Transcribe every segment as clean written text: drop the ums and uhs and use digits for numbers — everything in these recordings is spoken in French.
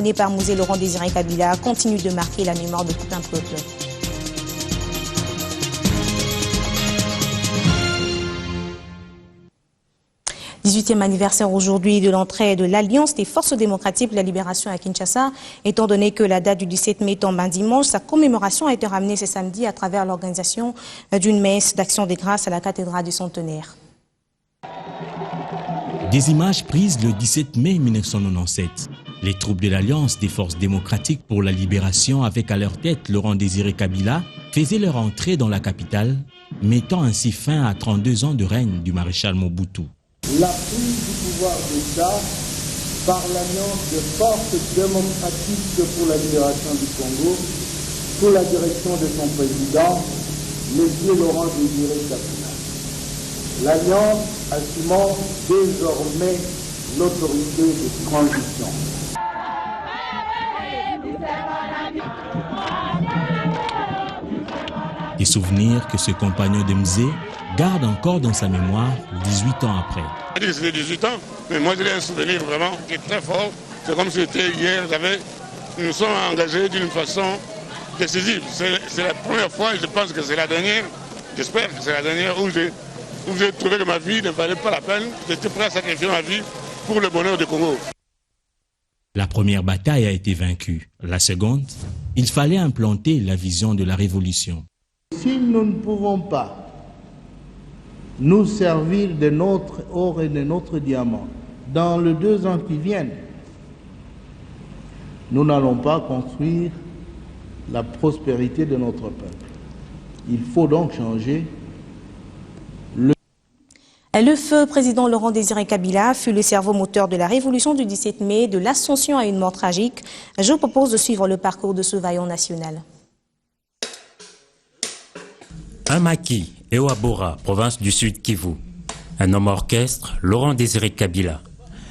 Donné par Mouzé Laurent Désiré Kabila continue de marquer la mémoire de tout un peuple. 18e anniversaire aujourd'hui de l'entrée de l'Alliance des forces démocratiques pour la libération à Kinshasa. Étant donné que la date du 17 mai tombe un dimanche, sa commémoration a été ramenée ce samedi à travers l'organisation d'une messe d'action des grâces à la cathédrale du Centenaire. Des images prises le 17 mai 1997. Les troupes de l'Alliance des forces démocratiques pour la libération, avec à leur tête Laurent Désiré Kabila, faisaient leur entrée dans la capitale, mettant ainsi fin à 32 ans de règne du maréchal Mobutu. La prise du pouvoir d'État par l'Alliance des forces démocratiques pour la libération du Congo, sous la direction de son président, M. Laurent Désiré Kabila. L'Alliance assumant désormais l'autorité de transition. Des souvenirs que ce compagnon de Mzé garde encore dans sa mémoire 18 ans après. C'est 18 ans, mais moi j'ai un souvenir vraiment qui est très fort. C'est comme si c'était hier, nous sommes engagés d'une façon décisive. C'est la première fois et je pense que c'est la dernière, j'espère que c'est la dernière où j'ai trouvé que ma vie ne valait pas la peine. J'étais prêt à sacrifier ma vie pour le bonheur du Congo. La première bataille a été vaincue. La seconde, il fallait implanter la vision de la révolution. Si nous ne pouvons pas nous servir de notre or et de notre diamant dans les 2 ans qui viennent, nous n'allons pas construire la prospérité de notre peuple. Il faut donc changer. Le feu président Laurent Désiré Kabila fut le cerveau moteur de la révolution du 17 mai, de l'ascension à une mort tragique. Je vous propose de suivre le parcours de ce vaillant national. Un maquis, Ewabora, province du Sud Kivu. Un homme orchestre, Laurent Désiré Kabila.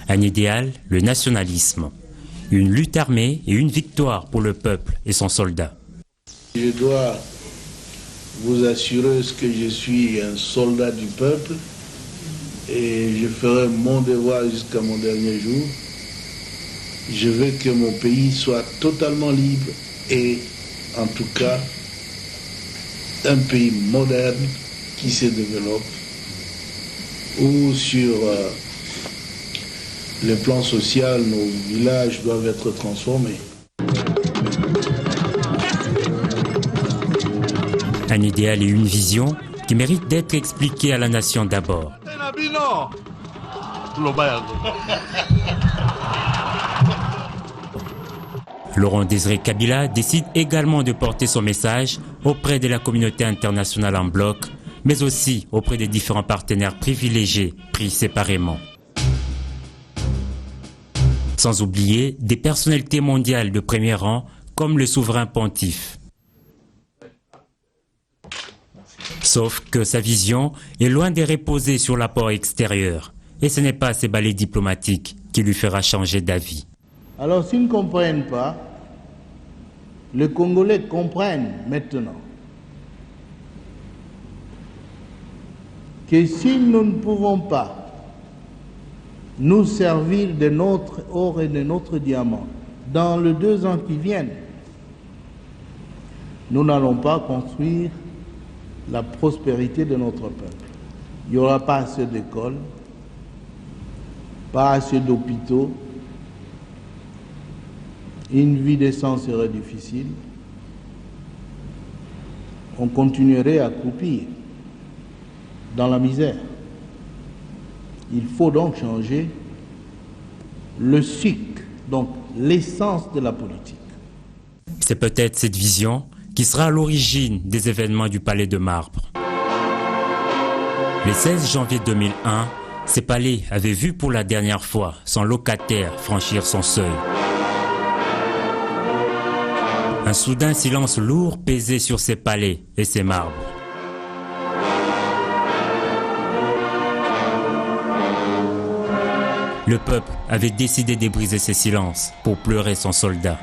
Un idéal, le nationalisme. Une lutte armée et une victoire pour le peuple et son soldat. Je dois vous assurer que je suis un soldat du peuple et je ferai mon devoir jusqu'à mon dernier jour. Je veux que mon pays soit totalement libre et, en tout cas, un pays moderne qui se développe, où sur le plan social, nos villages doivent être transformés. Un idéal et une vision qui méritent d'être expliqués à la nation d'abord. Laurent Désiré Kabila décide également de porter son message auprès de la communauté internationale en bloc, mais aussi auprès des différents partenaires privilégiés pris séparément. Sans oublier des personnalités mondiales de premier rang comme le souverain pontife. Sauf que sa vision est loin de reposer sur l'apport extérieur, et ce n'est pas ses balais diplomatiques qui lui fera changer d'avis. Alors s'ils ne comprennent pas, les Congolais comprennent maintenant que si nous ne pouvons pas nous servir de notre or et de notre diamant dans les 2 ans qui viennent, nous n'allons pas construire la prospérité de notre peuple. Il n'y aura pas assez d'écoles, pas assez d'hôpitaux, une vie décente serait difficile, on continuerait à croupir dans la misère. Il faut donc changer le cycle, donc l'essence de la politique. C'est peut-être cette vision qui sera à l'origine des événements du Palais de Marbre. Le 16 janvier 2001, ces palais avaient vu pour la dernière fois son locataire franchir son seuil. Un soudain silence lourd pesait sur ces palais et ces marbres. Le peuple avait décidé de briser ces silences pour pleurer son soldat.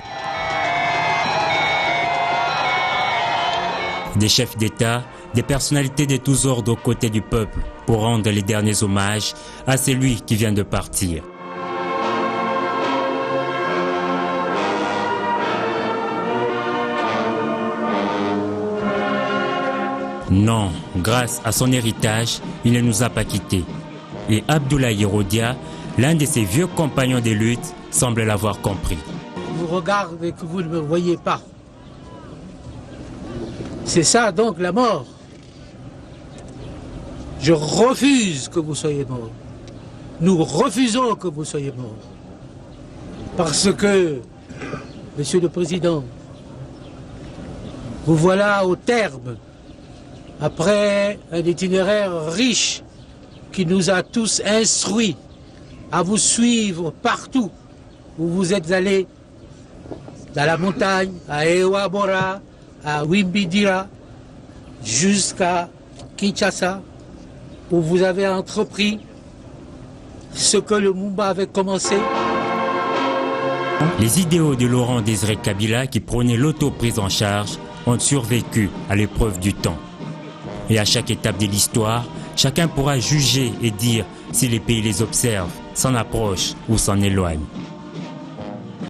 Des chefs d'État, des personnalités de tous ordres aux côtés du peuple pour rendre les derniers hommages à celui qui vient de partir. Non, grâce à son héritage, il ne nous a pas quittés. Et Abdoulaye Rodia, l'un de ses vieux compagnons de lutte, semble l'avoir compris. Je vous regarde et que vous ne me voyez pas. C'est ça donc la mort. Je refuse que vous soyez mort. Nous refusons que vous soyez mort. Parce que, Monsieur le Président, vous voilà au terme, après un itinéraire riche qui nous a tous instruits à vous suivre partout où vous êtes allés, dans la montagne, à Ewabora, à Wimbidira, jusqu'à Kinshasa, où vous avez entrepris ce que le Mumba avait commencé. Les idéaux de Laurent Désiré Kabila qui prônaient l'auto-prise en charge ont survécu à l'épreuve du temps. Et à chaque étape de l'histoire, chacun pourra juger et dire si les pays les observent, s'en approchent ou s'en éloignent.